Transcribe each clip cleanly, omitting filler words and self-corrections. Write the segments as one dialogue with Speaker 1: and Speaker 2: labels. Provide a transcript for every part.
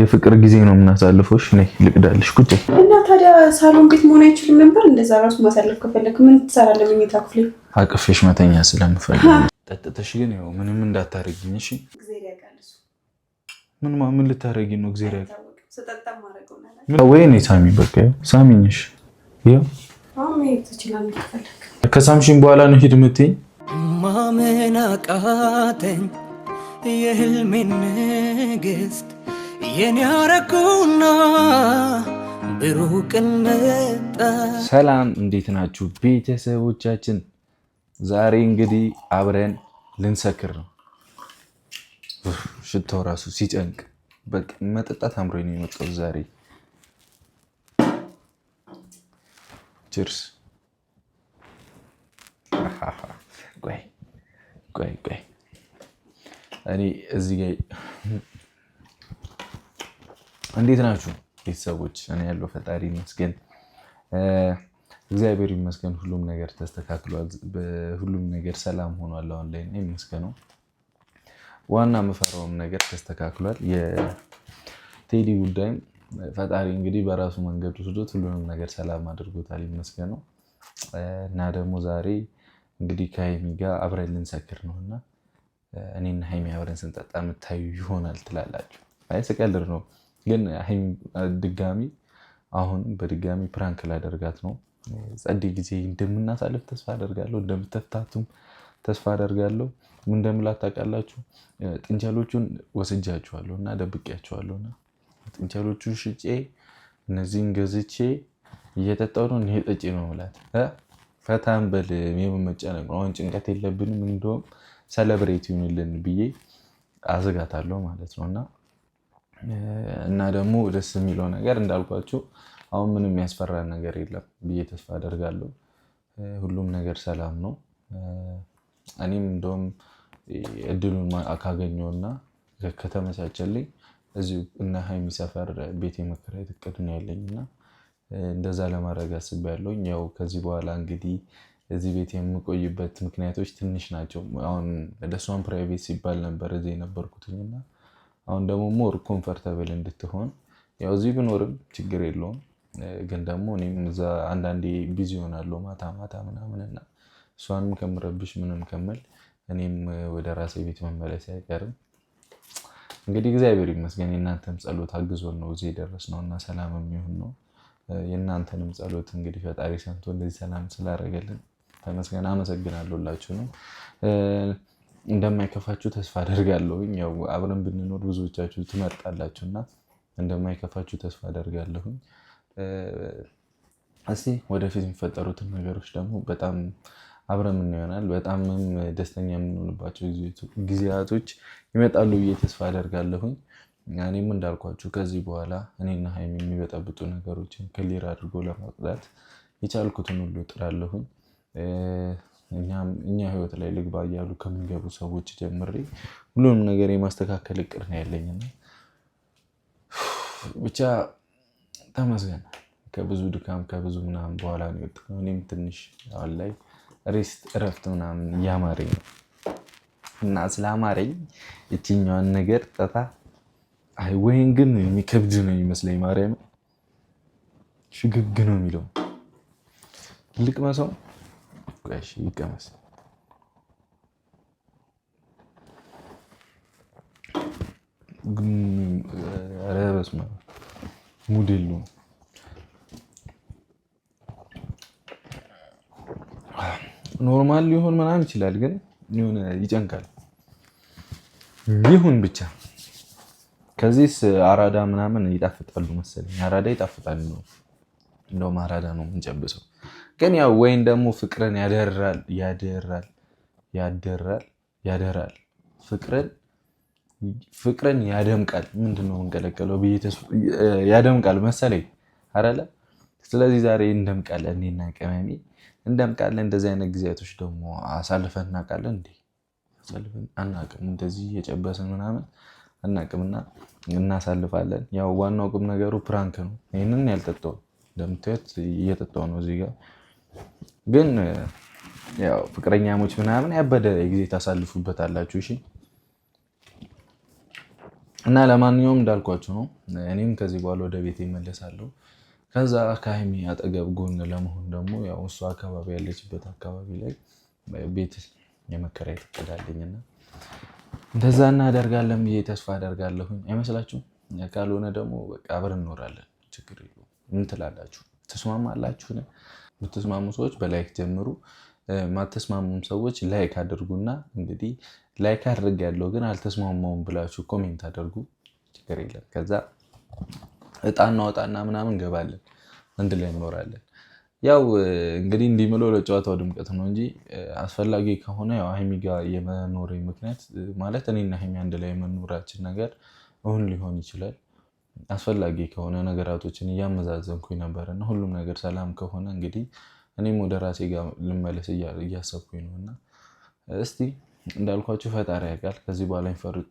Speaker 1: የፍቅር ጊዜ ነው የምናሳልፈው። እሺ ነይ ልቅዳልሽ ቁጭ
Speaker 2: እና ታዲያ ሳሎን ቤት መሆን አይችልም ነበር? እንደዛ ራሱ ማሳለፍ ከፈለክ ምን ትሰራለህ? መኝታ ክፍሌ
Speaker 1: አቅፌሽ መተኛ ስለምፈልግ። ጠጥተሽ ግን ያው ምንም እንዳታረጊኝ እሺ።
Speaker 2: እግዚአብሔር ያውቃል እሱ
Speaker 1: ምን ልታረጊ ነው? እግዚአብሔር ያውቃል።
Speaker 2: ስጠጣ ማረገው ነገር
Speaker 1: ወይኔ ሳሚ በቃ ሳሚኝሽ ይኸው
Speaker 2: አሁን መሄድ ትችላለህ ከፈለክ።
Speaker 1: ከሳምሽን በኋላ ነው ሂድ የምትይኝ?
Speaker 3: ማመን አቃተኝ የህልሜን ንግስት የኔ አረኩና ብሩቅ መጣ።
Speaker 1: ሰላም እንዴት ናችሁ ቤተሰቦቻችን? ዛሬ እንግዲህ አብረን ልንሰክር ነው። ሽታው ራሱ ሲጨንቅ በቃ መጠጣት አምሮኝ ነው የመጣሁት ዛሬ። ቺርስ። ቆይ እኔ እዚህ ጋር እንዴት ናችሁ ቤተሰቦች? እኔ ያለው ፈጣሪ ይመስገን፣ እግዚአብሔር ይመስገን። ሁሉም ነገር ተስተካክሏል፣ ሁሉም ነገር ሰላም ሆኗል። አሁን ላይ ነው ይመስገነው። ዋና የምፈራውም ነገር ተስተካክሏል። የቴዲ ጉዳይም ፈጣሪ እንግዲህ በራሱ መንገድ ወስዶት ሁሉንም ነገር ሰላም አድርጎታል ይመስገነው። እና ደግሞ ዛሬ እንግዲህ ከሀይሚ ጋር አብረን ልንሰክር ነው እና እኔና ሀይሚ አብረን ስንጠጣ የምታዩ ይሆናል ትላላችሁ። አይ ስቀልድ ነው ግን ሀይሚ በድጋሚ ፕራንክ ላደርጋት ነው። ጸዴ ጊዜ እንደምናሳልፍ ተስፋ አደርጋለሁ፣ እንደምትፈታቱም ተስፋ አደርጋለሁ። ምን እንደምላት ታውቃላችሁ? ጥንቸሎቹን ወስጃችኋለሁ እና ደብቄያችኋለሁ እና ጥንቸሎቹን ሽጬ እነዚህን ገዝቼ እየጠጣሁ ነው። እኔ ጠጪ ነው የምላት። ፈታን በል የመመጨነቅ ነው። አሁን ጭንቀት የለብንም፣ እንደውም ሰለብሬት ይሁንልን ብዬ አዝጋታለሁ ማለት ነው። እና ደግሞ ደስ የሚለው ነገር እንዳልኳችሁ አሁን ምንም ያስፈራ ነገር የለም ብዬ ተስፋ አደርጋለሁ። ሁሉም ነገር ሰላም ነው። እኔም እንደውም እድሉን ካገኘውና ከተመቻቸልኝ እዚሁ እነ ሀይሚ ሰፈር ቤት የመከራየት እቅድ ነው ያለኝና እንደዛ ለማድረግ አስቤያለሁ። ያው ከዚህ በኋላ እንግዲህ እዚህ ቤት የምቆይበት ምክንያቶች ትንሽ ናቸው። አሁን ለእሷን ፕራይቬት ሲባል ነበር እዚህ የነበርኩትኝና አሁን ደግሞ ሞር ኮምፈርታብል እንድትሆን ያው እዚህ ብኖርም ችግር የለውም፣ ግን ደግሞ እኔም እዛ አንዳንዴ ቢዚ ሆናለሁ ማታ ምናምንና እሷንም ከምረብሽ ምንም ከምል እኔም ወደ ራሴ ቤት መመለስ አይቀርም። እንግዲህ እግዚአብሔር ይመስገን የእናንተም ጸሎት አግዞን ነው እዚህ የደረስነው እና ሰላም የሚሆን ነው። የእናንተንም ጸሎት እንግዲህ ፈጣሪ ሰምቶ እንደዚህ ሰላም ስላደረገልን ተመስገን፣ አመሰግናለሁ ሁላችሁንም። እንደማይከፋችሁ ተስፋ አደርጋለሁ። ያው አብረን ብንኖር ብዙዎቻችሁ ትመርጣላችሁ እና እንደማይከፋችሁ ተስፋ አደርጋለሁ። እስቲ ወደፊት የሚፈጠሩትን ነገሮች ደግሞ በጣም አብረን ምን ይሆናል በጣምም ደስተኛ የምንሆንባቸው ጊዜያቶች ይመጣሉ ብዬ ተስፋ አደርጋለሁኝ። እኔም እንዳልኳችሁ ከዚህ በኋላ እኔና ሀይሚ የሚበጠብጡ ነገሮችን ክሊር አድርጎ ለማጽዳት የቻልኩትን ሁሉ እጥራለሁኝ። እኛ ህይወት ላይ ልግባ እያሉ ከሚገቡ ሰዎች ጀምሬ ሁሉንም ነገር የማስተካከል እቅድ ነው ያለኝና ብቻ ተመስገን። ከብዙ ድካም ከብዙ ምናምን በኋላ ነው የወጣው። እኔም ትንሽ አሁን ላይ ሬስት እረፍት ምናምን እያማረኝ ነው እና ስላማረኝ እችኛዋን ነገር ጠጣ። አይ ወይን ግን የሚከብድ ነው የሚመስለኝ። ማርያም ሽግግ ነው የሚለው ልቅመሰው። ቆይ ይቀመስ። ኧረ በስመ አብ ሙድ የለውም። ኖርማል ሊሆን ምናምን ይችላል፣ ግን የሆነ ይጨንቃል። ይሁን ብቻ ከዚህስ አራዳ ምናምን ይጣፍጣሉ መሰለኝ። አራዳ ይጣፍጣል ነው፣ እንደውም አራዳ ነው የምንጨብሰው። ግን ያው ወይን ደግሞ ፍቅርን ያደራል ፍቅርን ያደምቃል። ምንድነው እንቀለቀለው ያደምቃል መሰለኝ አይደለ? ስለዚህ ዛሬ እንደምቃለን፣ እኔና ቅመሜ እንደምቃለን። እንደዚህ አይነት ጊዜያቶች ደግሞ አሳልፈን እናውቃለን እንዴ? አሳልፈን አናውቅም። እንደዚህ የጨበስን ምናምን አናውቅምና እናሳልፋለን። ያው ዋናው ቁም ነገሩ ፕራንክ ነው። ይህንን ያልጠጣው እንደምታዩት እየጠጣው ነው እዚህ ጋር። ግን ያው ፍቅረኛሞች ምናምን ያበደ ጊዜ ታሳልፉበታላችሁ። እሺ እና ለማንኛውም እንዳልኳችሁ ነው። እኔም ከዚህ በኋላ ወደ ቤት ይመለሳለሁ። ከዛ ከሀይሚ አጠገብ ጎን ለመሆን ደግሞ ያው እሷ አካባቢ ያለችበት አካባቢ ላይ ቤት የመከራየት እቅድ አለኝና እንደዛ እናደርጋለን ብዬ ተስፋ አደርጋለሁኝ። አይመስላችሁም? ካልሆነ ደግሞ በቃ አብረን እንኖራለን። ችግር የለውም። ምን ትላላችሁ? ትስማማላችሁ? የምትስማሙ ሰዎች በላይክ ጀምሩ። ማተስማሙም ሰዎች ላይክ አድርጉና እንግዲህ ላይክ አድርጌያለሁ ግን አልተስማማውም ብላችሁ ኮሜንት አድርጉ። ችግር የለም። ከዛ እጣና ወጣና ምናምን እንገባለን፣ አንድ ላይ እንኖራለን። ያው እንግዲህ እንዲምለው ለጨዋታው ድምቀት ነው እንጂ አስፈላጊ ከሆነ ያው ሀይሚ ጋር የመኖሬ ምክንያት ማለት እኔና ሀይሚ አንድ ላይ የመኖራችን ነገር እውን ሊሆን ይችላል። አስፈላጊ ከሆነ ነገራቶችን እያመዛዘንኩኝ ነበርና ሁሉም ነገር ሰላም ከሆነ እንግዲህ እኔም ወደ ራሴ ጋር ልመለስ እያሰብኩኝ ነው። እና እስቲ እንዳልኳችሁ ፈጣሪ ያውቃል። ከዚህ በኋላ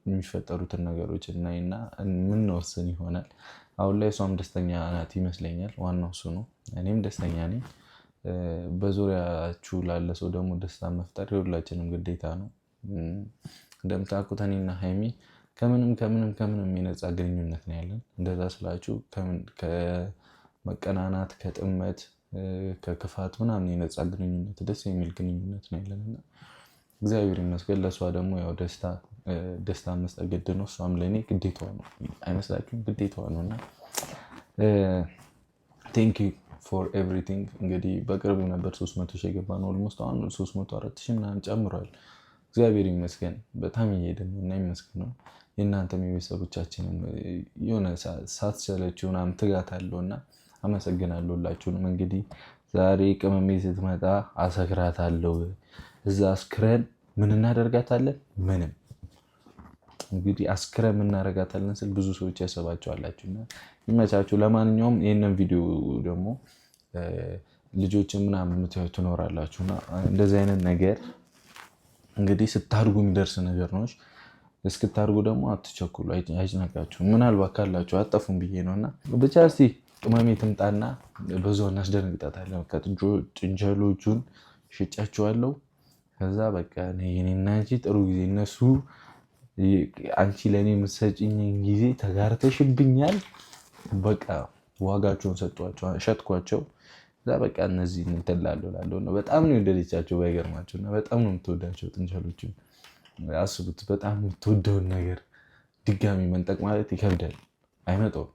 Speaker 1: የሚፈጠሩትን ነገሮች እናይና የምንወስን ይሆናል። አሁን ላይ እሷም ደስተኛ ናት ይመስለኛል። ዋናው እሱ ነው። እኔም ደስተኛ ነኝ። በዙሪያችሁ ላለ ሰው ደግሞ ደስታ መፍጠር የሁላችንም ግዴታ ነው። እንደምታውቁት እኔና ሀይሚ ከምንም የነፃ ግንኙነት ነው ያለን። እንደዛ ስላችሁ ከመቀናናት፣ ከጥመት፣ ከክፋት ምናምን የነፃ ግንኙነት ደስ የሚል ግንኙነት ነው ያለን እና እግዚአብሔር ይመስገን። ለእሷ ደግሞ ያው ደስታ መስጠት ግድ ነው። እሷም ለእኔ ግዴታዋ ነው። አይመስላችሁም? ግዴታዋ ነው እና ቴንክ ዩ ፎር ኤቭሪቲንግ። እንግዲህ በቅርብ ነበር 300 ሺህ የገባ ነው። ኦልሞስት አሁን 304 ሺህ ምናምን ጨምሯል። እግዚአብሔር ይመስገን። በጣም እየሄደ ነው እና ይመስገነው። የእናንተም የቤተሰቦቻችንም የሆነ ሳትሰለችው ምናምን ትጋት አለው እና አመሰግናለሁ ሁላችሁንም። እንግዲህ ዛሬ ቅመሜ ስትመጣ አሰክራታለሁ። እዛ አስክረን ምን እናደርጋታለን? ምንም እንግዲህ አስክረን እናደርጋታለን ስል ብዙ ሰዎች ያሰባቸዋላችሁ እና ይመቻችሁ። ለማንኛውም ይህንን ቪዲዮ ደግሞ ልጆችን ምናምን የምታዩ ትኖራላችሁ እና እንደዚህ አይነት ነገር እንግዲህ ስታድጉ የሚደርስ ነገር ነው። እስክታድጉ ደግሞ አትቸኩሉ፣ አይጭነቃችሁ። ምናልባት ካላችሁ አጠፉም ብዬ ነው እና ብቻ እስቲ ቅመሜ ትምጣና በዛው እናስደነግጣታለን። ጥንቸሎቹን ሽጫችኋለሁ። ከዛ በቃ እኔና አንቺ ጥሩ ጊዜ እነሱ አንቺ ለእኔ የምትሰጭኝ ጊዜ ተጋርተሽብኛል። በቃ ዋጋቸውን ሸጥኳቸው። እዛ በቃ እነዚህ እንትላለሁ ነው። በጣም ነው የወደደቻቸው ባይገርማቸው እና በጣም ነው የምትወዳቸው ጥንቸሎቹን። አስቡት፣ በጣም የምትወደውን ነገር ድጋሚ መንጠቅ ማለት ይከብዳል፣ አይመጣውም።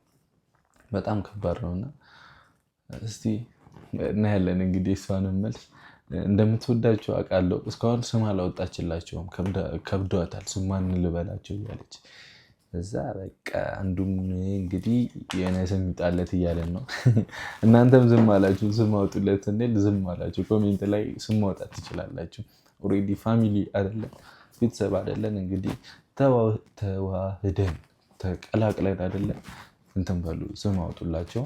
Speaker 1: በጣም ከባድ ነው እና እስቲ እናያለን እንግዲህ እሷንም መልስ እንደምትወዳቸው አውቃለሁ። እስካሁን ስም አላወጣችላቸውም፣ ከብዷታል። ስም ማን ልበላቸው እያለች እዛ በቃ አንዱም እንግዲህ የሆነ ስም ይጣለት እያለን ነው። እናንተም ዝም አላችሁ፣ ስም አውጡለት ስንል ዝም አላችሁ። ኮሜንት ላይ ስም ማውጣት ትችላላችሁ። ኦልሬዲ ፋሚሊ አይደለን ቤተሰብ አይደለን እንግዲህ ተዋህደን ተቀላቅለን አይደለን እንትን በሉ ስም አውጡላቸው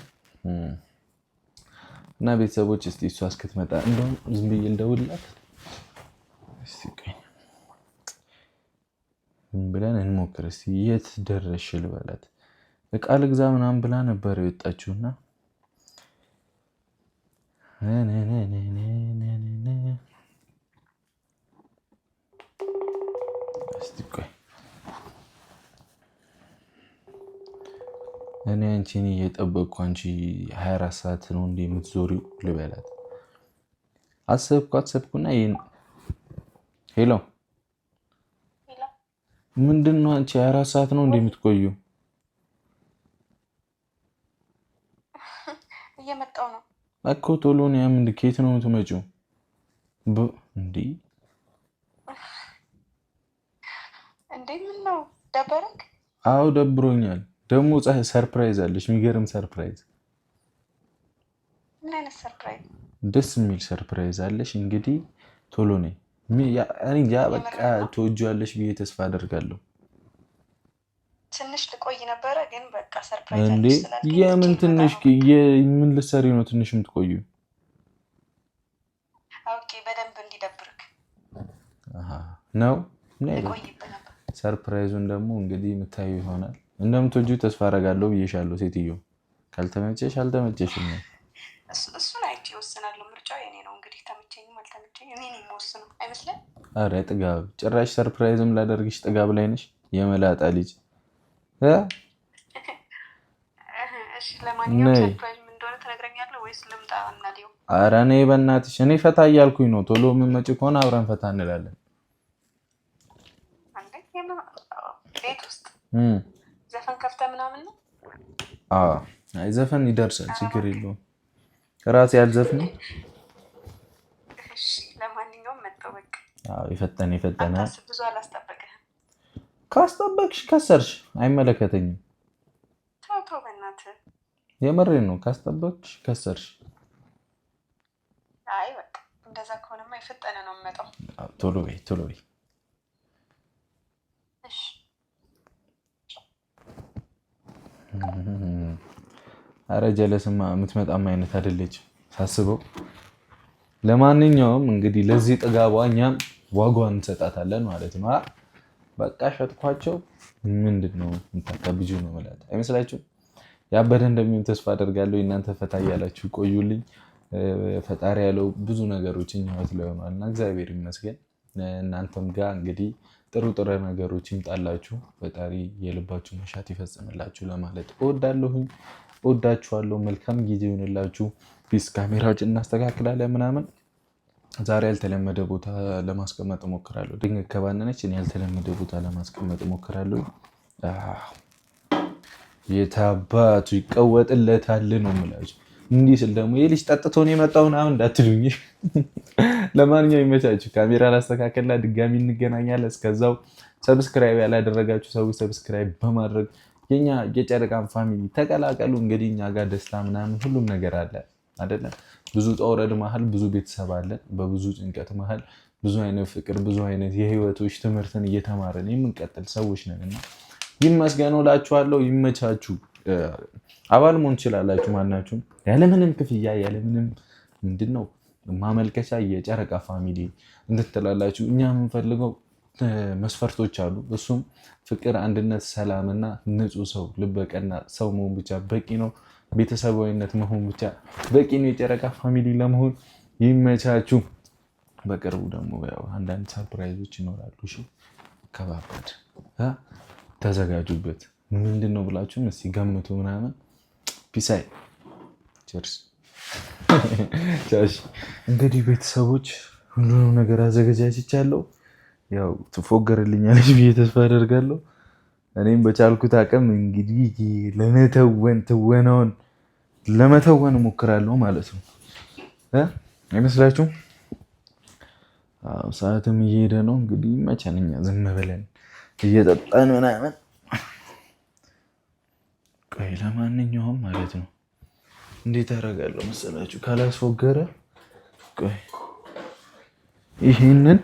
Speaker 1: እና ቤተሰቦች እስቲ እሷ እስክትመጣ እንደውም ዝም ብዬ ልደውልላት ብለን እንሞክር እስቲ። የት ደረሽ ልበላት። እቃ ልግዛ ምናምን ብላ ነበር የወጣችውና እኔ አንቺን እየጠበቅኩ አንቺ 24 ሰዓት ነው እንደ የምትዞሪው ልበላት። አሰብኩና ይሄን ሄሎ ምንድን ነው አንቺ 24 ሰዓት ነው እንደ የምትቆዩ?
Speaker 2: እየመጣሁ ነው
Speaker 1: እኮ ቶሎ ነው። ምን ከየት ነው የምትመጪው? እንዴ ምን ነው ደበረክ? አዎ ደብሮኛል። ደግሞ ሰርፕራይዝ አለሽ፣ የሚገርም ሰርፕራይዝ።
Speaker 2: ምን አይነት ሰርፕራይዝ?
Speaker 1: ደስ የሚል ሰርፕራይዝ አለሽ። እንግዲህ ቶሎ ነኝ። ያ በቃ ትወጂዋለሽ ብዬ ተስፋ አደርጋለሁ።
Speaker 2: ትንሽ ልቆይ ነበረ ግን በቃ ሰርፕራይዝ
Speaker 1: እንዴ የምን ትንሽ ምን ልትሰሪ ነው ትንሽ የምትቆዩ?
Speaker 2: ኦኬ በደንብ እንዲደብርክ
Speaker 1: ነው።
Speaker 2: ልቆይብህ ነበር።
Speaker 1: ሰርፕራይዙን ደግሞ እንግዲህ የምታዩ ይሆናል። እንደምትወጂው ተስፋ አደርጋለሁ ብዬሻለሁ። ሴትዮ ካልተመቸሽ አልተመቸሽም ነው።
Speaker 2: እሱን አይቼ እወስናለሁ። ምርጫው የኔ ነው። እንግዲህ ተመቸኝም አልተመቸኝም እኔ ነኝ የምወስነው አይመስልም?
Speaker 1: አረ ጥጋብ! ጭራሽ ሰርፕራይዝም ላደርግሽ ጥጋብ ላይ ነሽ የመላጣ ልጅ።
Speaker 2: እሺ ለማንኛውም ሰርፕራይዝ ምን እንደሆነ ትነግረኛለህ ወይስ ልምጣ እና ሊው?
Speaker 1: ኧረ እኔ በእናትሽ እኔ ፈታ እያልኩኝ ነው። ቶሎ የምትመጪ ከሆነ አብረን ፈታ እንላለን።
Speaker 2: ቤት ውስጥ ዘፈን ከፍተህ ምናምን ነው?
Speaker 1: አዎ አይ ዘፈን ይደርሳል፣ ችግር የለውም። ራሴ ያልዘፍን።
Speaker 2: እሺ ለማንኛውም መጣሁ በቃ።
Speaker 1: አዎ የፈጠነ
Speaker 2: ብዙ አላስጠበቅህም።
Speaker 1: ካስጠበቅሽ ከሰርሽ አይመለከተኝም።
Speaker 2: ተው በእናትህ
Speaker 1: የምሬን ነው። ካስጠበቅሽ ከሰርሽ።
Speaker 2: አይ በቃ እንደዛ ከሆነማ የፈጠነ ነው የምመጣው።
Speaker 1: ቶሎ በይ።
Speaker 2: እሺ
Speaker 1: አረ ጀለስማ የምትመጣም አይነት አይደለችም ሳስበው። ለማንኛውም እንግዲህ ለዚህ ጥጋቧ እኛም ዋጋዋን እንሰጣታለን ማለት ነው። በቃ ሸጥኳቸው ምንድነው እንታከብጁ ነው ማለት አይመስላችሁም? ያበደ እንደሚሆን ተስፋ አደርጋለሁ። እናንተ ፈታ እያላችሁ ቆዩልኝ። ፈጣሪ ያለው ብዙ ነገሮች እኛ ህይወት ላይ ሆኗልና እግዚአብሔር ይመስገን። እናንተም ጋር እንግዲህ ጥሩ ነገሮች ይምጣላችሁ። ፈጣሪ የልባችሁ መሻት ይፈጽምላችሁ ለማለት እወዳለሁኝ። እወዳችኋለሁ። መልካም ጊዜ ይሁንላችሁ። ፒስ። ካሜራዎችን እናስተካክላለን ምናምን። ዛሬ ያልተለመደ ቦታ ለማስቀመጥ እሞክራለሁ። ድንገት ከባነነች እኔ ያልተለመደ ቦታ ለማስቀመጥ እሞክራለሁ። የታባቱ ይቀወጥለታል ነው የምላችሁ። እንዲህ ስል ደግሞ ይህ ልጅ ጠጥቶ ነው የመጣው ምናምን እንዳትሉኝ። ለማንኛውም ይመቻችሁ። ካሜራ ላስተካከልና ድጋሚ እንገናኛለን። እስከዛው ሰብስክራይብ ያላደረጋችሁ ሰዎች ሰብስክራይብ በማድረግ የኛ የጨረቃን ፋሚሊ ተቀላቀሉ። እንግዲህ እኛ ጋር ደስታ ምናምን ሁሉም ነገር አለ አይደለ? ብዙ ጠውረድ መሀል ብዙ ቤተሰብ አለ። በብዙ ጭንቀት መሀል ብዙ አይነት ፍቅር፣ ብዙ አይነት የህይወቶች ትምህርትን እየተማረን የምንቀጥል ሰዎች ነንና ይመስገን እላችኋለሁ። ይመቻችሁ። አባል መሆን ትችላላችሁ ማናችሁም፣ ያለምንም ክፍያ ያለምንም ምንድነው ማመልከቻ የጨረቃ ፋሚሊ እንድትላላችሁ። እኛ የምንፈልገው መስፈርቶች አሉ። እሱም ፍቅር፣ አንድነት፣ ሰላምና ንጹህ ሰው ልበቀና ሰው መሆን ብቻ በቂ ነው። ቤተሰባዊነት መሆን ብቻ በቂ ነው የጨረቃ ፋሚሊ ለመሆን። ይመቻችሁ። በቅርቡ ደግሞ ያው አንዳንድ ሰርፕራይዞች ይኖራሉ። እሺ ከባባድ ተዘጋጁበት። ምንድን ነው ብላችሁም እስኪ ገምቱ ምናምን። ፒሳይ ቸርስ። እንግዲህ ቤተሰቦች ሁሉንም ነገር አዘገጃጅቻለሁ። ያው ትፎገርልኛለች ብዬ ተስፋ አደርጋለሁ። እኔም በቻልኩት አቅም እንግዲህ ትወናውን ለመተወን እሞክራለሁ ማለት ነው። አይመስላችሁም? ሰዓትም እየሄደ ነው። እንግዲህ መቸንኛ ዝም ብለን እየጠጣን ምናምን። ቆይ ለማንኛውም ማለት ነው እንዴት አደርጋለሁ መሰላችሁ? ካላስፎገረ ቆይ ይሄንን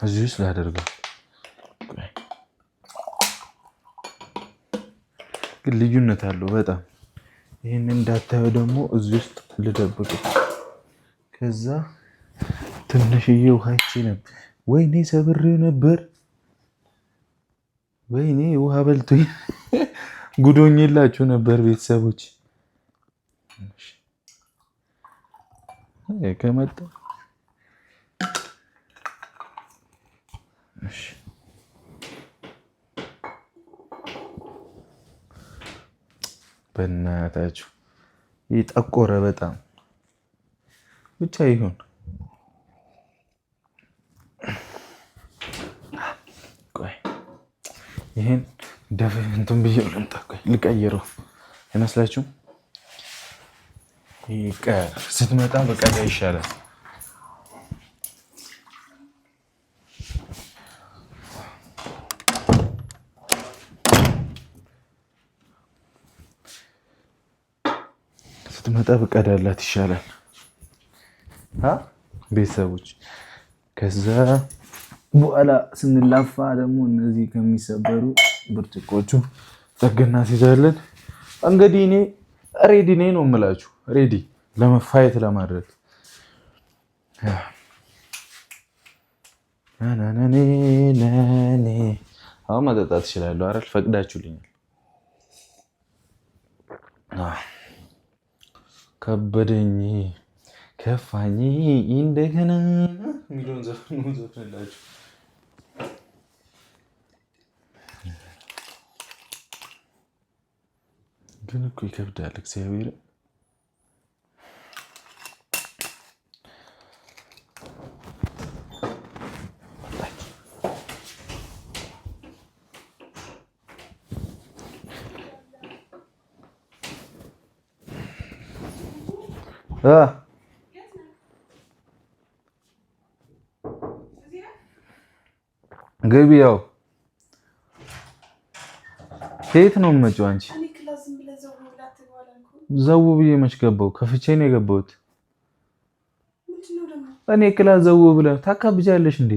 Speaker 1: እዚህ ውስጥ ላደርገው። ግን ልዩነት አለው በጣም። ይህን እንዳታዩ ደግሞ እዚህ ውስጥ ልደብቅ። ከዛ ትንሽዬ ውሃ ይቺ ነበር። ወይኔ ሰብሬው ነበር። ወይኔ ውሃ በልቶኝ ጉዶኝላችሁ ነበር ቤተሰቦች። ከመጣ በእናታችሁ ይጠቆረ በጣም ብቻ ይሁን። ቆይ ይሄን እንትን ብዬው ልምጣ። ቆይ ልቀይረው አይመስላችሁም? ስትመጣ በቀዳ ይሻላል። ስትመጣ በቀዳላት ይሻላል ቤተሰቦች። ከዛ በኋላ ስንላፋ ደግሞ እነዚህ ከሚሰበሩ ብርጭቆቹ ጠግና ሲዛለን። እንግዲህ እኔ ሬዲ ነኝ ነው የምላችሁ። ሬዲ ለመፋየት ለማድረግ አሁን መጠጣት እችላለሁ አይደል? ፈቅዳችሁልኛል። ከበደኝ ከፋኝ እንደገና የሚለውን ዘፈን ዘፍንላችሁ። ግን እኮ ይከብዳል እግዚአብሔር ገቢያው ከየት ነው የምመጪው አንቺ? ዘው ብዬ መች ገባሁ? ከፍቼ ነው የገባሁት። እኔ ክላስ ዘው ብለህ ታካብጃለሽ እንዴ?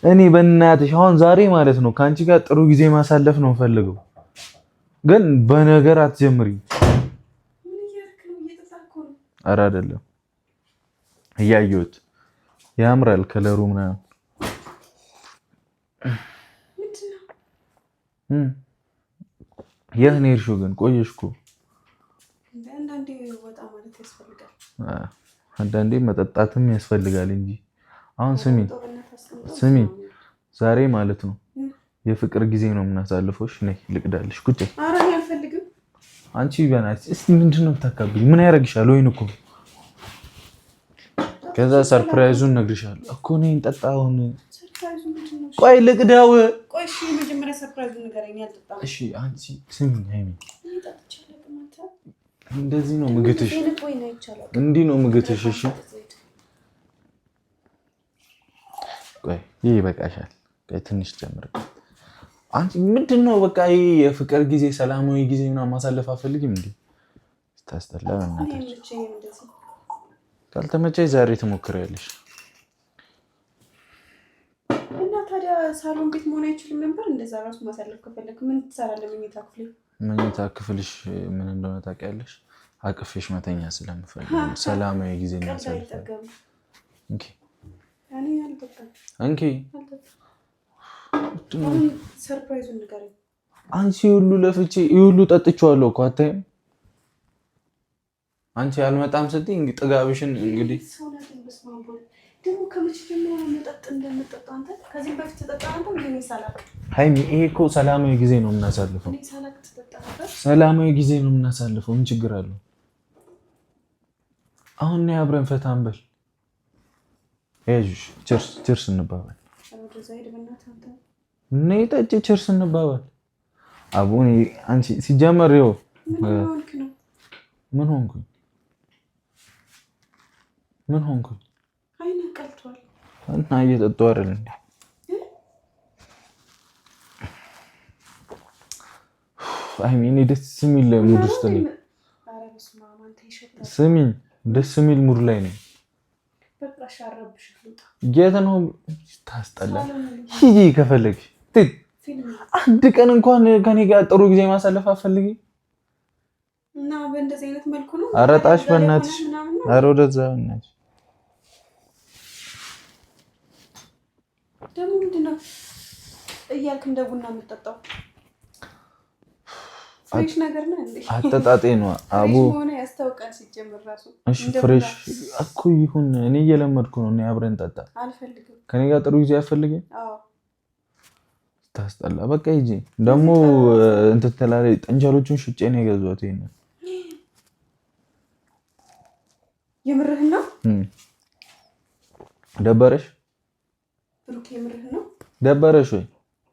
Speaker 1: እኔ በእናትሽ አሁን ዛሬ ማለት ነው ከአንቺ ጋር ጥሩ ጊዜ ማሳለፍ ነው ፈልገው፣ ግን በነገር አትጀምሪ። ኧረ አይደለም እያየሁት ያምራል ከለሩ ምናምን የት ነው የሄድሽው ግን? ቆየሽ እኮ። አንዳንዴ መጠጣትም ያስፈልጋል እንጂ። አሁን ስሚ ዛሬ ማለት ነው የፍቅር ጊዜ ነው የምናሳልፈው። እሺ ነይ ልቅዳልሽ። ቁጭ አንቺ በእናትሽ እስቲ ምንድን ነው የምታካብኝ? ምን ያደርግሻል? ወይን እኮ ከዛ ሰርፕራይዙን እነግርሻለሁ እኮ። ነይ እንጠጣ አሁን። ቆይ ልቅዳው።
Speaker 2: እሺ መጀመሪያ ሰርፕራይዙን ንገረኝ። አልጠጣም።
Speaker 1: እሺ አንቺ ስሚኝ ሃይሚ፣ እንደዚህ ነው ምግትሽ፣ እንዲህ ነው ምግትሽ። እሺ ቆይ ይሄ ይበቃሻል። ቆይ ትንሽ ጨምር። አንቺ ምንድን ነው በቃ ይሄ የፍቅር ጊዜ ሰላማዊ ጊዜ ምናምን ማሳለፍ አፈልግም እንዴ? ታስጠላ። ካልተመቸኝ ዛሬ ትሞክሪያለሽ።
Speaker 2: እና ታዲያ ሳሎን ቤት መሆን አይችልም ነበር? እንደዛ ራሱ ማሳለፍ ከፈለክ ምን ትሰራለህ? መኝታ ክፍል። መኝታ ክፍልሽ
Speaker 1: ምን እንደሆነ ታውቂያለሽ? አቅፌሽ መተኛ ስለምፈልግ ሰላማዊ ጊዜ እናሳልፍ። እንኪ
Speaker 2: እኔ አልጠጣም።
Speaker 1: እንኪ
Speaker 2: ሰርፕራይዙን ንገረኝ።
Speaker 1: አንቺ ሁሉ ለፍቼ ሁሉ ጠጥቼዋለሁ እኮ አታይም? አንቺ አልመጣም ስትይ እንግዲህ ጥጋብሽን እንግዲህ
Speaker 2: ደግሞ ከመቼ ጀምሮ ነው መጠጥ እንደምጠጣ አንተ? ከዚህ በፊት ተጠጣ አንተ? ምን ይሳላል?
Speaker 1: ሃይሚ ይሄ እኮ ሰላማዊ ጊዜ ነው የምናሳልፈው።
Speaker 2: እኔ ሳላቅ ተጠጣ ነበር።
Speaker 1: ሰላማዊ ጊዜ ነው የምናሳልፈው። ምን ችግር አለው? አሁን ነው አብረን ፈታ እንበል። ቸርስ እንባባል። ነይ ጠጪ፣ ቸርስ እንባባል። አቡኔ አንቺ ሲጀመር ይኸው ምን ሆንኩኝ?
Speaker 2: አይኔን ቀልቷል
Speaker 1: እና እየጠጡ አይደል እንዴ? እኔ ደስ የሚል ሙድ ውስጥ ነኝ። ስሚኝ፣ ደስ የሚል ሙድ ላይ ነኝ። የት ነው? ታስጠላ። ሂጂ ከፈለግሽ አንድ ቀን እንኳን ከኔ ጋር ጥሩ ጊዜ ማሳለፍ አትፈልጊ?
Speaker 2: እና በእንደዚህ አይነት መልኩ ነው?
Speaker 1: ኧረ ጣሽ በእናትሽ፣ ኧረ ወደዛ በእናትሽ።
Speaker 2: ደግሞ ምንድን ነው እያልክ እንደ ቡና የምትጠጣው? ፍሬሽ ነገር ነው እንዴ?
Speaker 1: አጠጣጤ ነው አቡ
Speaker 2: ሆነ ያስታውቃል ሲጀምር ራሱ።
Speaker 1: እሺ ፍሬሽ እኮ ይሁን። እኔ እየለመድኩ ነው። እኔ አብረን ጠጣ።
Speaker 2: አልፈልግም።
Speaker 1: ከኔ ጋር ጥሩ ጊዜ አትፈልጊም?
Speaker 2: አዎ
Speaker 1: ታስጠላ። በቃ ሂጂ። ደግሞ እንትን ትላለች። ጠንጀሎቹን ሽጬ ነው የገዛሁት። ይሄንን
Speaker 2: የምርህን ነው?
Speaker 1: ደበረሽ?
Speaker 2: ብሩክ የምርህን ነው?
Speaker 1: ደበረሽ ወይ?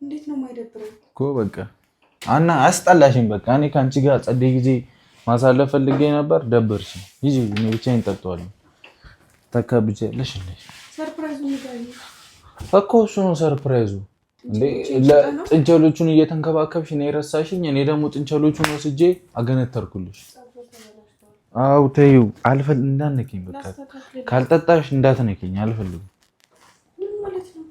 Speaker 2: እንዴት ነው የማይደብረው
Speaker 1: እኮ በቃ አና አስጠላሽኝ። በቃ እኔ ከአንቺ ጋር ጸዴ ጊዜ ማሳለፍ ፈልጌ ነበር። ደበርሽ። ሂጂ። እኔ ብቻዬን እጠጣዋለሁ። ተከብጃለሽ እንዴ?
Speaker 2: ሰርፕራይዙ ንገረኝ
Speaker 1: እኮ። እሱ ነው ሰርፕራይዙ እንዴ? ጥንቸሎቹን እየተንከባከብሽ ነው የረሳሽኝ። እኔ ደግሞ ጥንቸሎቹን ወስጄ አገነተርኩልሽ። አው ተይው። እንዳትነኪኝ። በቃ ካልጠጣሽ እንዳትነኪኝ አልፈልግም።
Speaker 2: ምን ማለት ነው?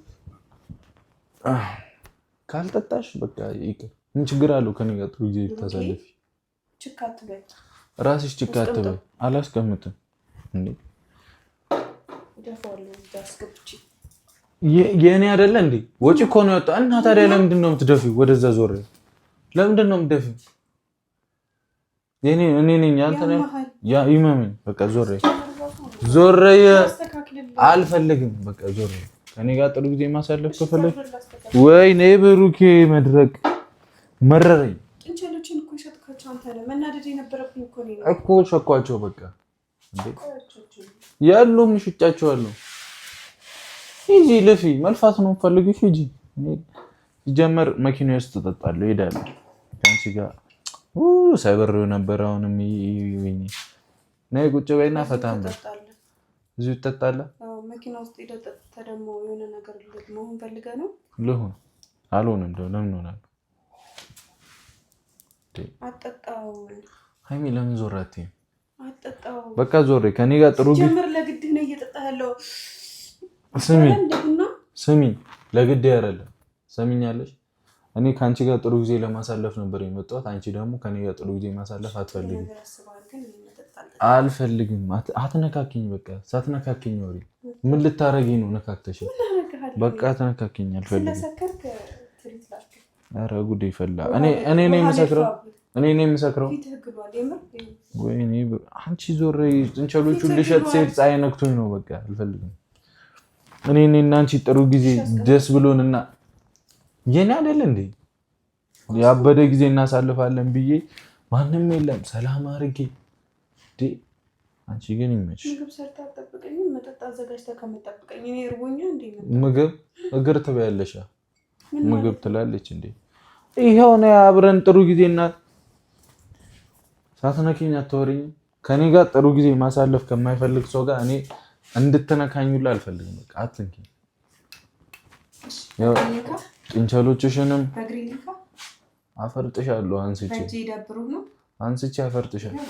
Speaker 1: ካልጠጣሽ በቃ ይቅር። ምን ችግር አለው? ከኔ ጋር ጥሩ ጊዜ ታሳልፊ።
Speaker 2: ችካት በይ
Speaker 1: ራስሽ። ችካት በይ። አላስቀምጥም እንዴ? የኔ አይደለ እንዴ? ወጪ እኮ ነው ያወጣ። እና ታዲያ ለምንድን ነው የምትደፊው? ወደዛ ዞር። ለምንድን ነው የምትደፊው? እኔ ነኝ አንተ ነህ። ያ ይመመኝ። በቃ ዞር። አልፈልግም። በቃ ዞር። ከኔ ጋር ጥሩ ጊዜ ማሳለፍ ከፈለግ ወይ ነይ ብሩኬ። መድረቅ መረረኝ።
Speaker 2: ጥንቸሎችን እኮ የሸጥካቸው አንተ ነህ። መናደድ የነበረብኝ እኮ
Speaker 1: ሸኳቸው በቃ እንዴ ያሉም ሽጫቸዋለሁ። ሂጂ ልፊ መልፋት ነው ፈልጊሽ ሂጂ። ሲጀመር መኪና ውስጥ ተጠጣለሁ ሄዳለሁ ከአንቺ ጋር ሳይበረው ነበር። አሁንም ይወኝ ነይ ቁጭ በይና ፈታም በል እዚሁ ትጠጣለህ።
Speaker 2: መኪና ውስጥ ሄደህ ጠጥተህ ደግሞ የሆነ ነገር መሆን ፈልገህ ነው?
Speaker 1: ልሁን አልሆንም እንደው ለምን ሆናለሁ?
Speaker 2: አጠጣው
Speaker 1: ሃይሚ ለምን ዞር አትይም?
Speaker 2: አጠጣው
Speaker 1: በቃ ዞሬ ከኔ ጋር ጥሩ
Speaker 2: ጀምር። ለግድ ነው እየጠጣህ ያለው።
Speaker 1: ስሚ ለግድ አይደለም ሰሚኛለሽ። እኔ ካንቺ ጋር ጥሩ ጊዜ ለማሳለፍ ነበር የመጣሁት። አንቺ ደግሞ ከኔ ጋር ጥሩ ጊዜ ማሳለፍ አትፈልጊም። አልፈልግም። አትነካኪኝ። በቃ ሳትነካኪኝ ወሬ ምን ልታረጊ ነው? ነካክተሽ በቃ አትነካኪኝ። አልፈልግም። ኧረ ጉዴ ፈላ። እኔ ነኝ የምሰክረው። ወይኔ አንቺ ዞር። ጥንቸሎቹን ልሸጥ ስሄድ ፀሐይ ነክቶኝ ነው። በቃ አልፈልግም። እኔና አንቺ ጥሩ ጊዜ ደስ ብሎንና የኔ አይደል እንዴ ያበደ ጊዜ እናሳልፋለን ብዬ ማንም የለም ሰላም አድርጌ አንቺ ግን ይመችሽ።
Speaker 2: ምግብ ሰርታ አጠብቀኝ፣ መጠጥ አዘጋጅታ ከመጠብቀኝ እኔ እርቦኛ እንዴ ነው።
Speaker 1: ምግብ እግር ትበያለሽ። ምግብ ትላለች እንዴ? ይሄው ነው አብረን ጥሩ ጊዜና ሳትነኪኝ አትወሪኝ። ከኔ ጋር ጥሩ ጊዜ ማሳለፍ ከማይፈልግ ሰው ጋር እኔ እንድትነካኙላ አልፈልግም። በቃ አትንኪኝ። ያው ጥንቸሎችሽንም አፈርጥሻለሁ። አንስቼ አፈርጥሻለሁ።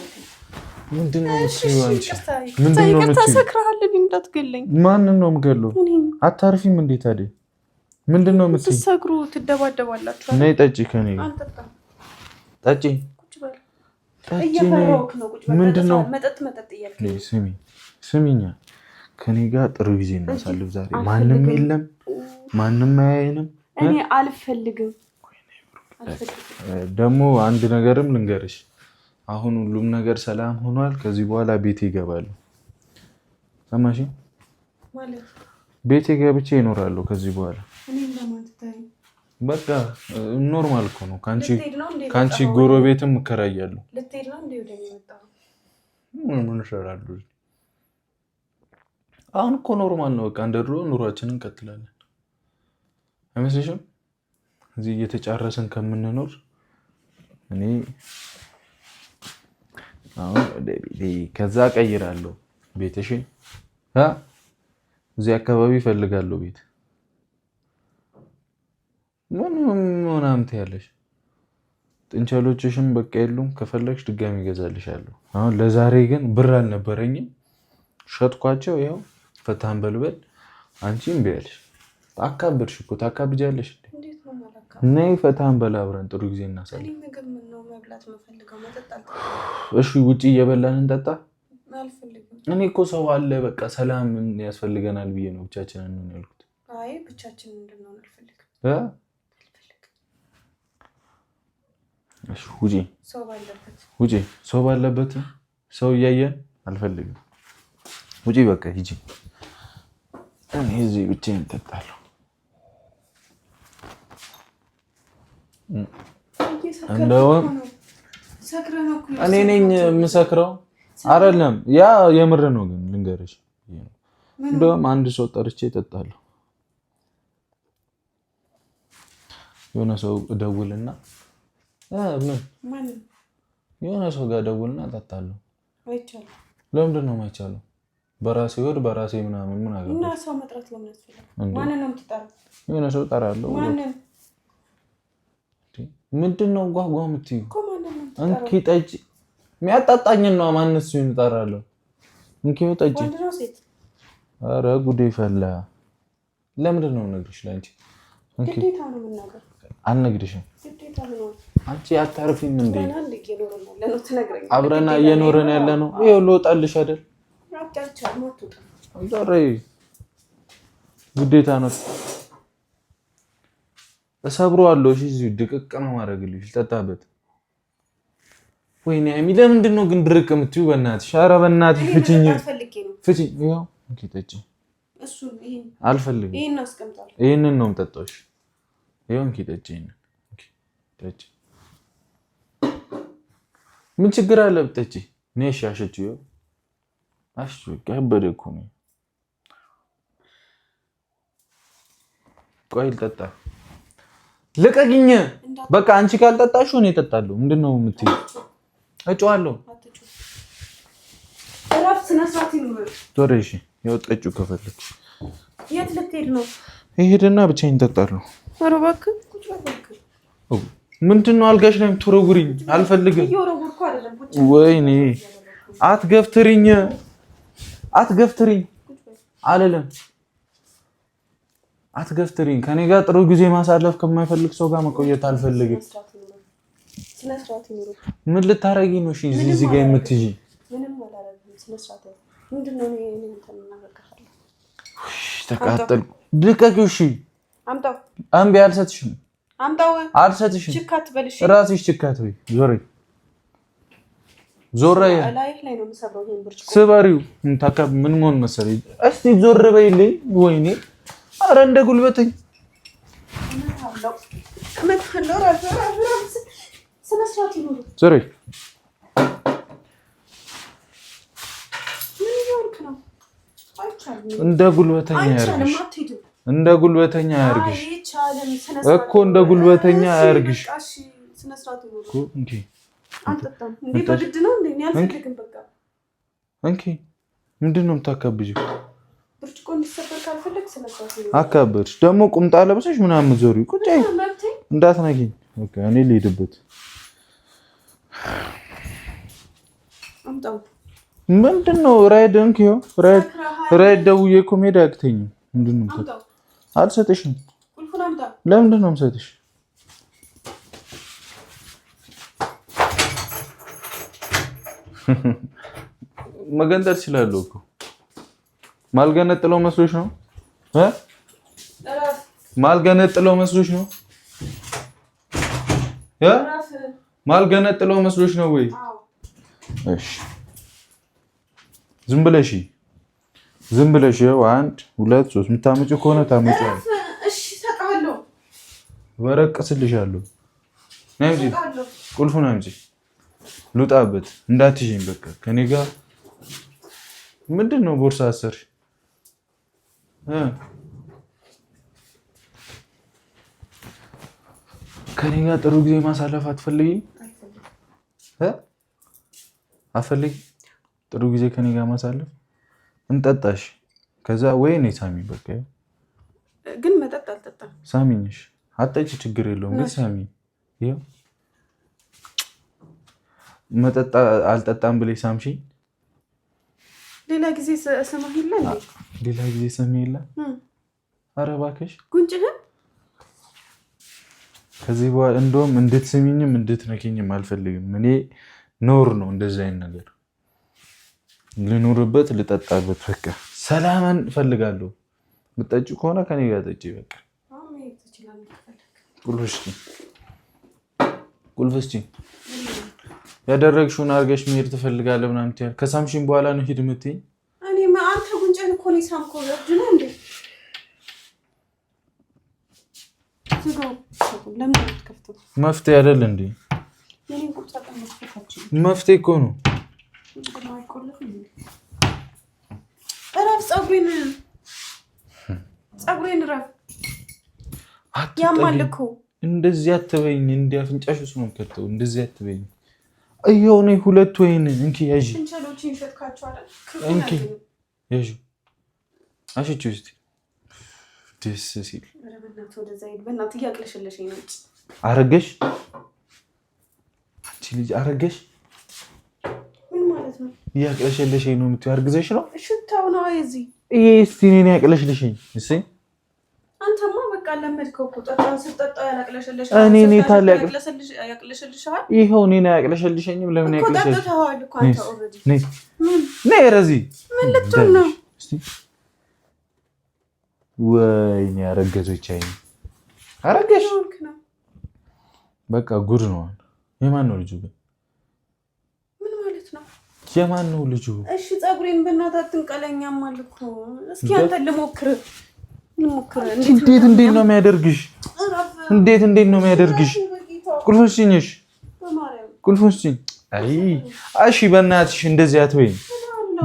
Speaker 1: ምንድነው አንቺ? ምንድነው
Speaker 2: ተሰክራለህ? እንዳትገለኝ።
Speaker 1: ማንን ነው የምገለው? አታርፊም እንዴ ታዲያ? ምንድነው የምትሰክሩ?
Speaker 2: ትሰክሩ ትደባደባላችሁ።
Speaker 1: ነይ ጠጪ ከኔ ጠጪ። ምንድነው
Speaker 2: መጠጥ እያልከኝ?
Speaker 1: ስሚኛ ከኔ ጋር ጥሩ ጊዜ እናሳልፍ ዛሬ። ማንም የለም፣ ማንም አያየንም።
Speaker 2: እኔ አልፈልግም።
Speaker 1: ደግሞ አንድ ነገርም ልንገርሽ፣ አሁን ሁሉም ነገር ሰላም ሆኗል። ከዚህ በኋላ ቤቴ ይገባሉ። ሰማሽ? ቤቴ ገብቼ ይኖራሉ ከዚህ በኋላ። በቃ ኖርማል እኮ ነው። ከአንቺ ጎረቤትም እከራያለሁ። ምን እሰራለሁ? አሁን እኮ ኖርማል ነው። በቃ እንደ ድሮ ኑሯችንን እንቀጥላለን። አይመስልሽም? እዚህ እየተጫረስን ከምንኖር እኔ አሁን ከዛ ቀይራለሁ ቤትሽን። እዚህ አካባቢ እፈልጋለሁ ቤት። ምናምን ትያለሽ። ጥንቸሎችሽም በቃ የሉም። ከፈለግሽ ድጋሚ እገዛልሻለሁ። አሁን ለዛሬ ግን ብር አልነበረኝም፣ ሸጥኳቸው። ያው ፈታን በልበል። አንቺ እምቢ አለሽ። አካብድሽ እኮ ታካብጃለሽ። ነይ ፈታን በል፣ አብረን ጥሩ ጊዜ እናሳልፍ። እሺ ውጪ እየበላን እንጠጣ። እኔ እኮ ሰው አለ፣ በቃ ሰላም ያስፈልገናል ብዬ ነው ብቻችንን ነው ያልኩት።
Speaker 2: አይ ብቻችንን እንድንሆን አልፈልግም።
Speaker 1: እሺ ውጪ፣ ሰው ባለበት ሰው እያየን አልፈልግም። ውጪ በቃ ሂጂ። እኔ እዚህ ብቻዬን እጠጣለሁ። እንደውም እኔ ነኝ የምሰክረው አይደለም። ያ የምር ነው። ግን ልንገርሽ፣ እንደውም አንድ ሰው ጠርቼ እጠጣለሁ። የሆነ ሰው እደውልና የሆነ ሰው ጋር እደውልና እጠጣለሁ። ለምንድን ነው የማይቻለው? በራሴ ወድ በራሴ ምናምን ምን አገባኝ?
Speaker 2: እና ሰው መጥራት ለምን ያስፈልጋል? ማንን ነው የምትጠራው?
Speaker 1: የሆነ ሰው እጠራለሁ። ምንድነው ጓጓ የምትይው? እንኪ ጠጪ። የሚያጣጣኝን ነው። ማንስ ይሁን እጠራለሁ። እንኪ ጠጪ። ኧረ ጉዴ ፈላ። ለምንድን ነው የምነግርሽ? ለአንቺ
Speaker 2: ግዴታ ነው የምናገር።
Speaker 1: አልነግርሽም።
Speaker 2: ግዴታ ነው።
Speaker 1: አንቺ አታርፊም እንዴ? አብረና እየኖረን ያለ ነው። ይኸው ልወጣልሽ አይደል? ግዴታ ነው። እሰብረዋለሁ። እሺ እዚሁ ድቅቅ ነው ማድረግልሽ። ልጠጣበት። ወይኔ ሃይሚ ለምንድን ነው ግን ድርቅ የምትይው? በእናትሽ ኧረ በእናትሽ ፍቺኝ፣ ፍቺኝ። ይኸው እንኪ ጠጪ። አልፈልግም። ይሄንን ነው የምጠጣው። ይኸው እንኪ ጠጪ። ይሄንን እንኪ ጠጪ። ምን ችግር አለ ብትጠጪ? ነሽ አሽጪው ከበደ እኮ ነው። ቆይ ልጠጣ። ልቀቂኝ በቃ። አንቺ ካልጠጣሽው እኔ እጠጣለሁ። ምንድነው የምትይው? እጫዋለሁ።
Speaker 2: እረፍት ነሳት ይኑር።
Speaker 1: ዞሬሽ ያው ጠጪው ከፈለግሽ።
Speaker 2: የት ልትሄድ ነው?
Speaker 1: ይሄድና ብቻዬን እጠጣለሁ።
Speaker 2: ኧረ እባክህ ቁጭ በል።
Speaker 1: ምንድነው አልጋሽ ላይ የምትወረውሪኝ? አልፈልግም።
Speaker 2: እየወረወርኩ አይደለም።
Speaker 1: ወይኔ አትገፍትሪኝ አልልም። አትገፍትሪኝ። ከኔ ጋር ጥሩ ጊዜ ማሳለፍ ከማይፈልግ ሰው ጋር መቆየት አልፈልግም። ምን ልታረጊ ነው? እሺ እዚህ ጋር የምትይጂ ተቃጠልኩ። ልቀቂው። እሺ
Speaker 2: አምጣው።
Speaker 1: እምቢ አልሰጥሽም።
Speaker 2: አምጣው።
Speaker 1: አልሰጥሽም።
Speaker 2: ችካት በልሽ።
Speaker 1: ራስሽ ችካት በይ። ዞር ላይ ነው የምሰብረው። ይሄን ብርጭቆ ስበሪው። ምን መሆን መሰለኝ። እስቲ ዞር በይልኝ። ወይኔ ኧረ እንደ ጉልበተኝ ዞር እንደ ጉልበተኛ ያርግሽ። እንደ ጉልበተኛ ያርግሽ እኮ እንደ ጉልበተኛ ያርግሽ እኮ። እንኪ ምንድን ነው የምታካብጂው? አካበድሽ ደግሞ ቁምጣ ለብሰሽ ምናምን ዞሪው። ቁጭ እንዳትነኪኝ። በቃ እኔ ልሄድበት። ምንድን ነው ራይድ? እንኪው ራይድ ደውዬ እኮ መሄድ አያቅተኝም። ምንድን ነው አልሰጥሽም። ለምንድን ነው የምሰጥሽ? መገንጠል እችላለሁ እኮ። ማልገነጥለው መስሎሽ ነው? ማልገነጥለው መስሎሽ ነው? ማልገነጥለው መስሎሽ ነው ወይ? እሺ ዝም ብለሽ ያው 1 2 3 የምታመጪው ከሆነ ታመጪዋለሽ።
Speaker 2: እሺ ሰጣለሁ።
Speaker 1: ወረቀስልሻለሁ። ነምጂ ቁልፉን አምጪ። ልውጣበት። እንዳትይኝ በቃ ከኔ ጋር ምንድን ነው ቦርሳ አሰርሽ? ከኔ ጋር ጥሩ ጊዜ ማሳለፍ አትፈልጊም? አትፈልጊም? ጥሩ ጊዜ ከኔ ጋር ማሳለፍ እንጠጣሽ። ከዛ ወይ እኔ ሳሚ በቃ
Speaker 2: ግን መጠጥ አልጠጣም።
Speaker 1: ሳሚኝሽ አጠጪ ችግር የለውም ግን ሳሚ ይኸው መጠጥ አልጠጣም ብለሽ ሳምሽኝ።
Speaker 2: ሌላ ጊዜ ሰማህ የለ እንዴ?
Speaker 1: ሌላ ጊዜ ሰማህ የለ? ኧረ እባክሽ
Speaker 2: ጉንጭህን
Speaker 1: ከዚህ በኋላ እንደውም እንድትስሚኝም እንድትነኪኝም አልፈልግም። እኔ ኖር ነው እንደዛ አይነት ነገር ልኖርበት ልጠጣበት። በቃ ሰላምን እፈልጋለሁ። ምጠጪ ከሆነ ከኔ ጋር ጠጪ። በቃ ቁልፍ እስኪ ያደረግሽውን አድርገሽ መሄድ ትፈልጋለህ ምናምን ትያለሽ። ከሳምሽን በኋላ ነው ሂድ የምትይኝ?
Speaker 2: እኔ አንተ ጉንጭህን እኮ ነው የሳምከው። እብድ ነው እንዴ?
Speaker 1: መፍትሄ አይደል እንዴ? መፍትሄ እኮ ነው።
Speaker 2: እረፍ። ፀጉሬን እረፍ። ያማል እኮ። እንደዚህ
Speaker 1: አትበይኝ። እንደ አፍንጫሽ ውስጥ ነው የምከተው። እንደዚህ አትበይኝ። ይኸው እኔ 2 ወይን እንኪ ያዢ። እንኪ ያዢ። አሽቺው እስኪ ደስ ሲል አረገሽ። አንቺ ልጅ አረገሽ።
Speaker 2: ምን ማለት ነው?
Speaker 1: እያቅለሸለሸኝ ነው የምትይው? አርግዘሽ ነው?
Speaker 2: ሽታው ነው የዚህ።
Speaker 1: ይሄ እስቲ እኔን ያቅለሽልሽኝ። እሺ
Speaker 2: አንተማ በቃ ለመድከው እኮ ጠጣው ስጠጣው ያቅለሸልሻል።
Speaker 1: እኔ ታለ ያቅለሸልሻል። ይሄው እኔን ያቅለሸልሽኝም። ለምን ያቅለሸልሽ?
Speaker 2: ተጣጣው እኮ አንተ ኦሬዲ
Speaker 1: ነይ ረዚ።
Speaker 2: ምን ልትሆን ነው?
Speaker 1: እስቲ ወይኔ ያረገዘች አይኔ። አረገሽ። በቃ ጉድ ነው። የማን ነው ልጁ ግን?
Speaker 2: ምን ማለት ነው?
Speaker 1: የማን ነው ልጁ?
Speaker 2: እሺ ፀጉሬን በእናትህ አትንቀለኛም አልኩ። እስኪ አንተ ልሞክር።
Speaker 1: እንዴት ነው የሚያደርግሽ? እንዴት ነው የሚያደርግሽ? ቁልፉን ስጪኝ። ቁልፉን ስጪኝ። አይ እሺ በእናትሽ እንደዚህ አትበይኝ፣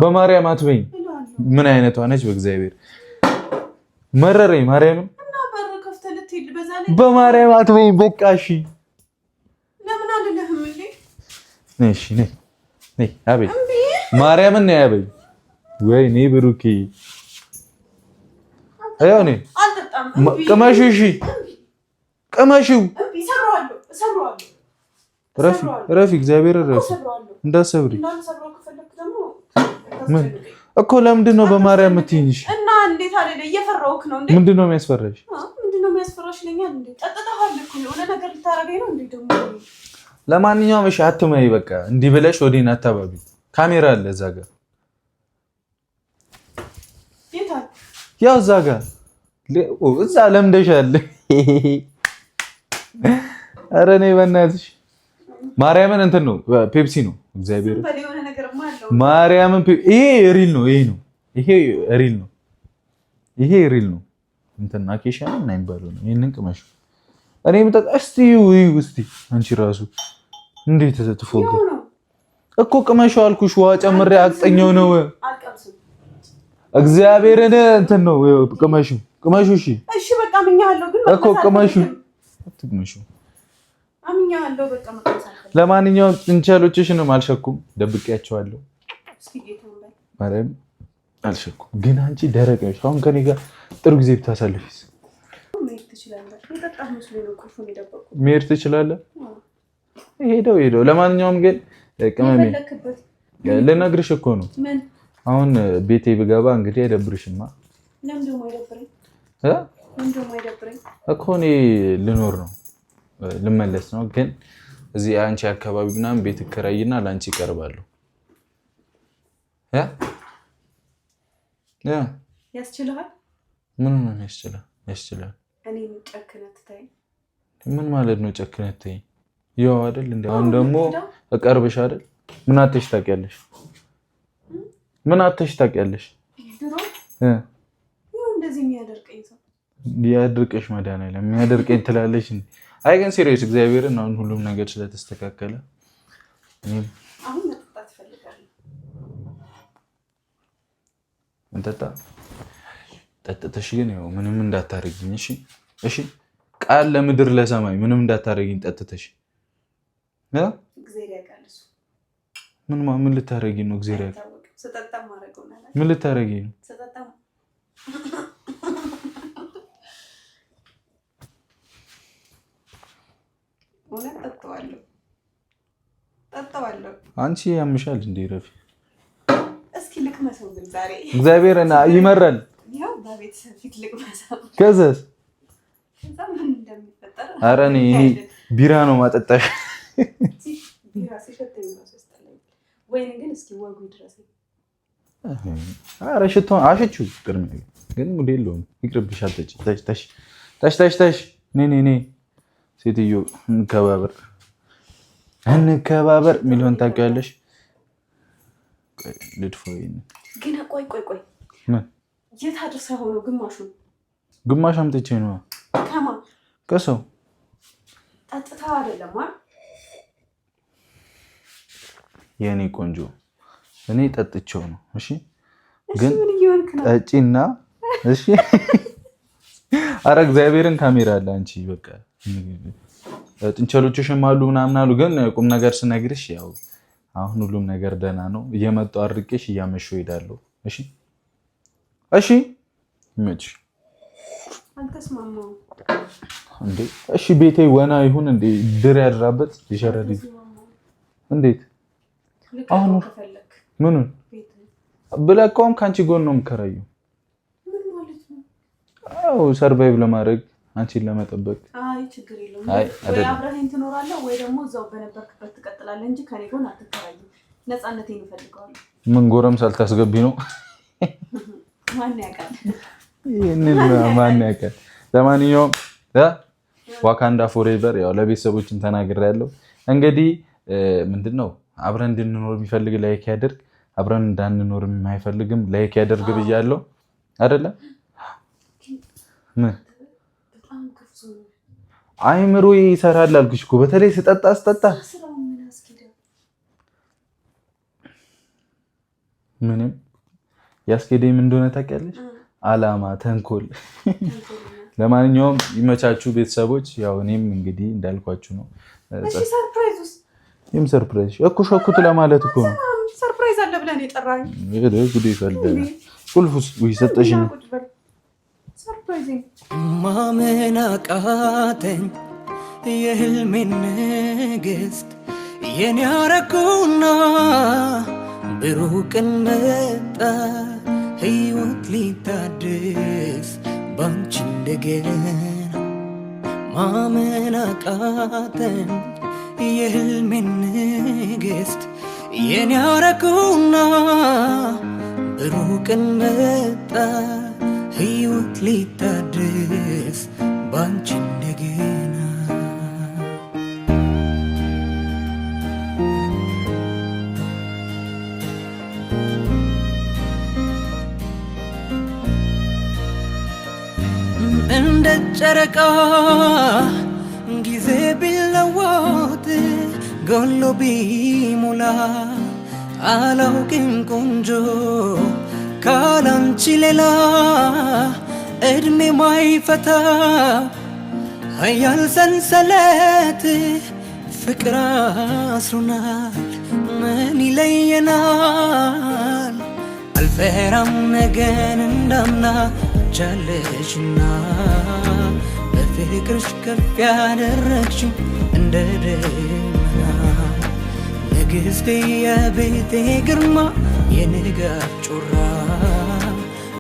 Speaker 1: በማርያም አትበይኝ። ምን አይነቷ ነች? በእግዚአብሔር መረረኝ። ማርያምን
Speaker 2: እና በር ከፍተህ ልትሄድ በዛ ላይ
Speaker 1: በማርያም አትበይኝ። በቃ እሺ
Speaker 2: ለምን አልልህም እንዴ?
Speaker 1: እሺ ነይ አቤት ማርያምን ነው ያበይ። ወይኔ ብሩኬ አይው ነይ ቅመሹ። እሺ ቅመሹ። ረፊ እግዚአብሔር ረፊ እንዳሰብሪ ምን እኮ ለምንድን ነው በማርያም የምትይኝሽ?
Speaker 2: እና እንዴት አይደለ እየፈራሁክ ነው እንዴ?
Speaker 1: ምንድን ነው የሚያስፈራሽ?
Speaker 2: ምንድን ነው የሚያስፈራሽ ለኛል እንዴ? ጠጥተሃል እኮ የሆነ ነገር ልታረገኝ ነው እንዴ ደግሞ?
Speaker 1: ለማንኛውም እሺ አትመይ። በቃ እንዲህ ብለሽ ወዲና አታባቢ። ካሜራ አለ እዛ ጋር ያው እዛ ጋር እዛ ለምደሻል። ኧረ እኔ በእናትሽ ማርያምን እንትን ነው ፔፕሲ ነው እግዚአብሔር ማርያምን ይሄ ሪል ነው። ይሄ ሪል ነው። እንትን አኬሻ ምን አይባለው ነው። ይሄንን ቅመሽ እኔ ምጣ እስቲ አንቺ ራሱ እንዴት ተትፎገ እኮ ቅመሽው አልኩሽ። ውሃ ጨምሬ አቅጠኛው ነው እግዚአብሔርን እንትን ነው ቅመሹ። እሺ
Speaker 2: በቃ አምኛለሁ፣ ግን
Speaker 1: እኮ ቅመሹ
Speaker 2: አምኛለሁ በቃ መጣሳለሁ።
Speaker 1: ለማንኛውም ጥንቸሎችሽንም አልሸኩም፣ ደብቄያቸዋለሁ። ማርያም አልሸኩም። ግን አንቺ ደረቅ ነሽ። አሁን ከኔ ጋር ጥሩ ጊዜ ብታሳልፊስ? መሄድ ትችላለህ። ሄደው ለማንኛውም ግን ቅመሜ ልነግርሽ እኮ ነው። አሁን ቤቴ ብገባ እንግዲህ አይደብርሽማ? እኮ እኔ ልኖር ነው ልመለስ ነው። ግን እዚህ አንቺ አካባቢ ምናምን ቤት እከራይና ለአንቺ ይቀርባለሁ።
Speaker 2: ያስችልሃል?
Speaker 1: ምን ነው ያስችላል?
Speaker 2: እኔን ጨክነት ታይ።
Speaker 1: ምን ማለት ነው ጨክነት ታይ? ያው አይደል እንዴ? አሁን ደግሞ እቀርብሽ አይደል? ምን አጥተሽ ታውቂያለሽ?
Speaker 2: ድሮ እንደዚህ የሚያደርቀኝ ሰው
Speaker 1: ያድርቅሽ መድኃኒዓለም የሚያደርቀኝ ትላለሽ እንዴ? አይ ግን ሲሪየስ እግዚአብሔርን አሁን ሁሉም ነገር ስለተስተካከለ
Speaker 2: አሁን መጠጣት ፈልጋለሁ።
Speaker 1: እንጠጣ። ጠጥተሽ ግን ያው ምንም እንዳታረጊኝ እሺ? ቃል ለምድር ለሰማይ ምንም እንዳታረጊኝ ጠጥተሽ።
Speaker 2: እግዚአብሔር ያውቃል እሱ።
Speaker 1: ምን ልታረጊ ነው? እግዚአብሔር ያውቃል።
Speaker 2: ስጠጣ ማረገው ማለት
Speaker 1: ምን ልታረጊ ነው?
Speaker 2: ስጠጣ ጠጣዋለሁ።
Speaker 1: አንቺ ያምሻል እንዴ? ረፊ
Speaker 2: እስኪ ልቅመሰው ግን ዛሬ
Speaker 1: እግዚአብሔር ይመራል።
Speaker 2: ያው በቤተሰብ ፊት ልቅመሰው።
Speaker 1: ከዛስ
Speaker 2: ምን እንደሚፈጠር
Speaker 1: ኧረ እኔ ቢራ ነው ማጠጣሽ።
Speaker 2: ቢራ ሲሸተኝ ነው ያስጠላኝ። ወይኔ ግን እስኪ ወጉ ይድረሰኝ።
Speaker 3: ኧረ ሽቶን አሽቹ ቅድም ግን ሙድ የለውም። ይቅርብሻል። ተሽ ኔ ሴትዮ እንከባበር ሚሊዮን ታውቂያለሽ። ልድፎይን
Speaker 2: ግን ቆይ
Speaker 3: ምን
Speaker 2: የት አድርሰህ ሆኖ
Speaker 3: ግማሽ አምጥቼ ነው
Speaker 2: ከማን
Speaker 3: ከሰው
Speaker 2: ጠጥታ አይደለም አይደል?
Speaker 3: የኔ ቆንጆ እኔ ጠጥቼው ነው። እሺ ግን
Speaker 2: ምን እየሆንክ ነው?
Speaker 3: ጠጪና እሺ። ኧረ እግዚአብሔርን ካሜራ አለ። አንቺ በቃ ጥንቸሎችሽም አሉ ምናምን አሉ። ግን ቁም ነገር ስነግርሽ ያው አሁን ሁሉም ነገር ደህና ነው። እየመጣሁ አድርቄሽ እያመሸሁ እሄዳለሁ። እሺ ይመችሽ።
Speaker 2: አልተስማማሁም
Speaker 3: እንዴ? እሺ ቤቴ ወና ይሁን እንዴ? ድር ያድራበት ይሸረድ እንዴት? አሁን ምኑን ብለቀውም ከአንቺ ጎን ነው የምከራየው።
Speaker 2: ምን ማለት ነው?
Speaker 3: አዎ ሰርቫይቭ ለማድረግ አንቺን ለመጠበቅ።
Speaker 2: አይ ችግር የለውም። ወይ አብረኸኝ ትኖራለህ ወይ ደግሞ እዛው በነበርክበት ትቀጥላለህ እንጂ ከኔ ጎን አትከራይም። ነፃነቴን እፈልገዋለሁ።
Speaker 3: ምን ጎረምሳ ልታስገቢ ነው?
Speaker 2: ማን ያውቃል?
Speaker 3: ይሄንን ማን ያውቃል? ለማንኛውም ዋካንዳ ፎሬቨር ያው ለቤተሰቦችን ተናግሬያለሁ። እንግዲህ ምንድነው አብረን እንድንኖር የሚፈልግ ላይክ ያድርግ፣ አብረን እንዳንኖር የማይፈልግም ላይክ ያድርግ ብያለሁ አይደለ? ምን አይምሮ ይሰራል አልኩሽ እኮ። በተለይ ስጠጣ ምንም ያስኬደኝ ምን እንደሆነ ታውቂያለሽ? አላማ፣ ተንኮል። ለማንኛውም ይመቻችሁ ቤተሰቦች። ያው እኔም እንግዲህ እንዳልኳችሁ ነው።
Speaker 2: እሺ ሰርፕራይዙስ?
Speaker 3: ይሄም ሰርፕራይዝ እኮ ሸኩት ለማለት እኮ ነው።
Speaker 2: ሰርፕራይዝ አለ ብለህ ነው የጠራኸኝ?
Speaker 3: ጉዴ ፈለደ። ቁልፉስ ወይ ሰጠሽኝ?
Speaker 2: ሰርፕራይዝ
Speaker 4: ማመን አቃተኝ የህልሜን ንግስት የኔ አረኩና ብሩህ ቀን መጣ ሕይወት ሊታደስ ባንቺ እንደገና ማመን አቃተኝ የህልሜን ንግስት የኔ አረኩና ብሩህ ቀን መጣ ሕይወት ሊታደስ ባንቺ እንደገና እንደ ጨረቃ ጊዜ ቢለወጥ ጎሎ ቢሞላ አላውቅም ቆንጆ ካላንቺ ሌላ እድሜ ማይፈታ ኃያል ሰንሰለት ፍቅር አስሮናል ምን ይለየናል አልፈራም ነገን እንዳምና ቻለሽና በፍቅርሽ ከፍ ያደረግሽው እንደ ደመና ንግሥቴ የቤቴ ግርማ የንጋት ጮራ